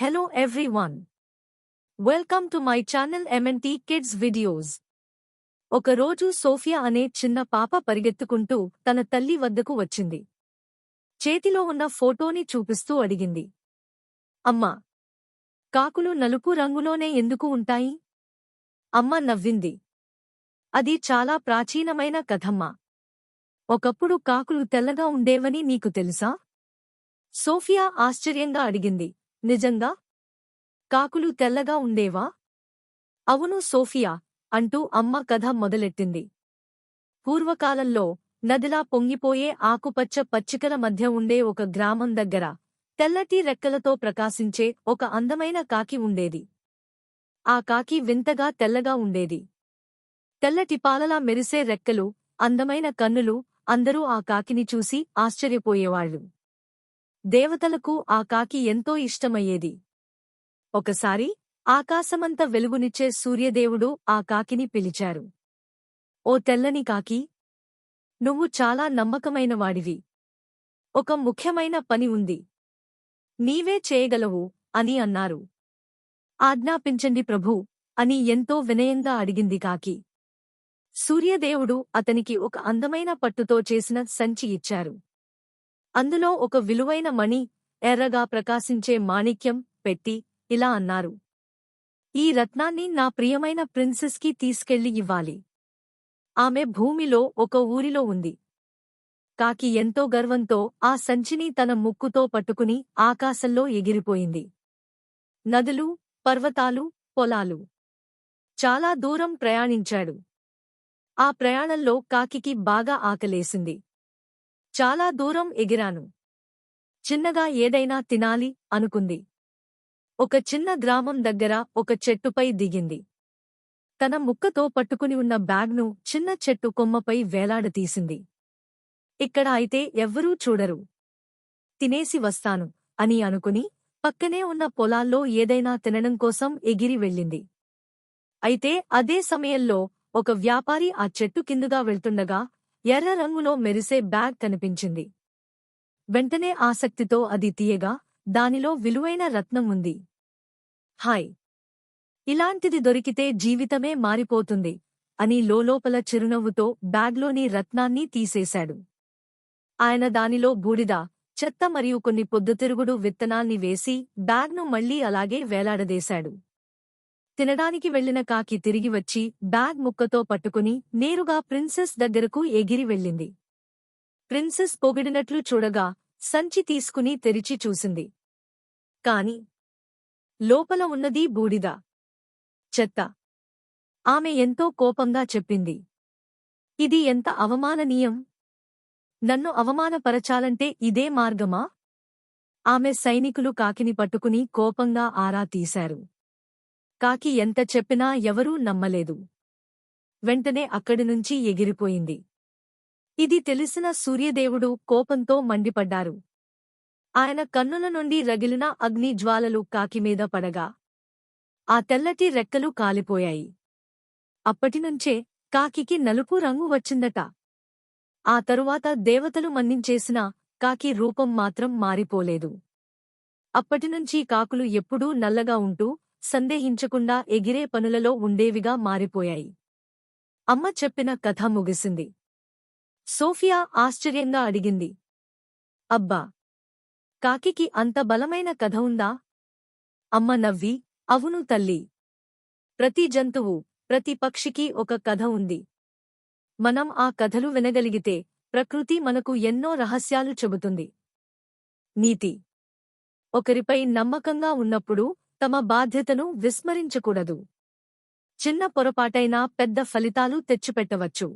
Hello everyone. Welcome to my channel MNT Kids Videos. ఒకరోజు Sophia అనే చిన్న పాప పరిగెత్తుకుంటూ తన తల్లి వద్దకు వచ్చింది. చేతిలో ఉన్న ఫోటోని చూపిస్తూ అడిగింది. అమ్మా, కాకులు నలుపు రంగులోనే ఎందుకు ఉంటాయి? అమ్మ నవ్వింది. అది చాలా ప్రాచీనమైన కథమ్మా. ఒకప్పుడు కాకులు తెల్లగా ఉండేవని నీకు తెలుసా? సోఫియా ఆశ్చర్యంగా అడిగింది. నిజంగా? కాకులు తెల్లగా ఉండేవా? అవును సోఫియా, అంటూ అమ్మ కథ మొదలెట్టింది. పూర్వకాలంలో నదిలా పొంగిపోయే ఆకుపచ్చ పచ్చికల మధ్య ఉండే ఒక గ్రామం దగ్గర తెల్లటి రెక్కలతో ప్రకాశించే ఒక అందమైన కాకి ఉండేది. ఆ కాకి వింతగా తెల్లగా ఉండేది. తెల్లటి పాలలా మెరిసే రెక్కలు, అందమైన కన్నులు, అందరూ ఆ కాకిని చూసి ఆశ్చర్యపోయేవాళ్లు. దేవతలకు ఆ కాకి ఎంతో ఇష్టమయ్యేది. ఒకసారి ఆకాశమంత వెలుగునిచ్చే సూర్యదేవుడు ఆ కాకిని పిలిచారు. ఓ తెల్లని కాకి, నువ్వు చాలా నమ్మకమైనవాడివి. ఒక ముఖ్యమైన పని ఉంది. నీవే చేయగలవు అని అన్నారు. ఆజ్ఞాపించండి ప్రభూ, అని ఎంతో వినయంగా అడిగింది కాకి. సూర్యదేవుడు అతనికి ఒక అందమైన పట్టుతో చేసిన సంచి ఇచ్చారు. అందులో ఒక విలువైన మణి, ఎర్రగా ప్రకాశించే మాణిక్యం పెట్టి ఇలా అన్నారు. ఈ రత్నాన్ని నా ప్రియమైన ప్రిన్సెస్ కి తీసుకెళ్లి ఇవ్వాలి. ఆమె భూమిలో ఒక ఊరిలో ఉంది. కాకి ఎంతో గర్వంతో ఆ సంచిని తన ముక్కుతో పట్టుకుని ఆకాశంలో ఎగిరిపోయింది. నదులు, పర్వతాలు, పొలాలు చాలా దూరం ప్రయాణించాడు. ఆ ప్రయాణంలో కాకికి బాగా ఆకలేసింది. చాలా దూరం ఎగిరాను. చిన్నగా ఏదైనా తినాలి అనుకుంది. ఒక చిన్న గ్రామం దగ్గర ఒక చెట్టుపై దిగింది. తన ముక్కతో పట్టుకుని ఉన్న బ్యాగ్ను చిన్న చెట్టు కొమ్మపై వేలాడతీసింది. ఇక్కడ అయితే ఎవ్వరూ చూడరు. తినేసి వస్తాను అని అనుకుని పక్కనే ఉన్న పొలాల్లో ఏదైనా తినడం కోసం ఎగిరి వెళ్ళింది. అయితే అదే సమయంలో ఒక వ్యాపారి ఆ చెట్టు కిందుగా వెళ్తుండగా ఎర్ర రంగులో మెరిసే బ్యాగ్ కనిపించింది. వెంటనే ఆసక్తితో అది తీయగా దానిలో విలువైన రత్నం ఉంది. హాయ్, ఇలాంటిది దొరికితే జీవితమే మారిపోతుంది అని లోలోపల చిరునవ్వుతో బ్యాగ్లోని రత్నాన్ని తీసేశాడు. ఆయన దానిలో బూడిద, చెత్త మరియు కొన్ని పొద్దుతిరుగుడు విత్తనాల్ని వేసి బ్యాగ్ను మళ్లీ అలాగే వేలాడదీశాడు. తినడానికి వెళ్లిన కాకి తిరిగి వచ్చి బ్యాగ్ ముక్కతో పట్టుకుని నేరుగా ప్రిన్సెస్ దగ్గరకు ఎగిరి వెళ్ళింది. ప్రిన్సెస్ పొగిడినట్లు చూడగా సంచి తీసుకుని తెరిచి చూసింది. కాని లోపల ఉన్నది బూడిద, చెత్త. ఆమె ఎంతో కోపంగా చెప్పింది. ఇది ఎంత అవమాననీయం! నన్ను అవమానపరచాలంటే ఇదే మార్గమా? ఆమె సైనికులు కాకిని పట్టుకుని కోపంగా ఆరా తీశారు. కాకి ఎంత చెప్పినా ఎవరూ నమ్మలేదు. వెంటనే అక్కడినుంచి ఎగిరిపోయింది. ఇది తెలిసిన సూర్యదేవుడు కోపంతో మండిపడ్డారు. ఆయన కన్నుల నుండి రగిలిన అగ్ని జ్వాలలు కాకిమీద పడగా ఆ తెల్లటి రెక్కలు కాలిపోయాయి. అప్పటినుంచే కాకికి నలుపు రంగు వచ్చిందట. ఆ తరువాత దేవతలు మన్నించేసినా కాకి రూపం మాత్రం మారిపోలేదు. అప్పటినుంచి కాకులు ఎప్పుడూ నల్లగా ఉంటూ సందేహించకుండా ఎగిరే పనులలో ఉండేవిగా మారిపోయాయి. అమ్మ చెప్పిన కథ ముగిసింది. సోఫియా ఆశ్చర్యంగా అడిగింది. అబ్బా, కాకికి అంత బలమైన కథ ఉందా? అమ్మ నవ్వి, అవును తల్లీ. ప్రతి జంతువు, ప్రతి పక్షికి ఒక కథ ఉంది. మనం ఆ కథలు వినగలిగితే ప్రకృతి మనకు ఎన్నో రహస్యాలు చెబుతుంది. నీతి: ఒకరిపై నమ్మకంగా ఉన్నప్పుడు తమ బాధ్యతను విస్మరించకూడదు. చిన్న పొరపాటైనా పెద్ద ఫలితాలు తెచ్చిపెట్టవచ్చు.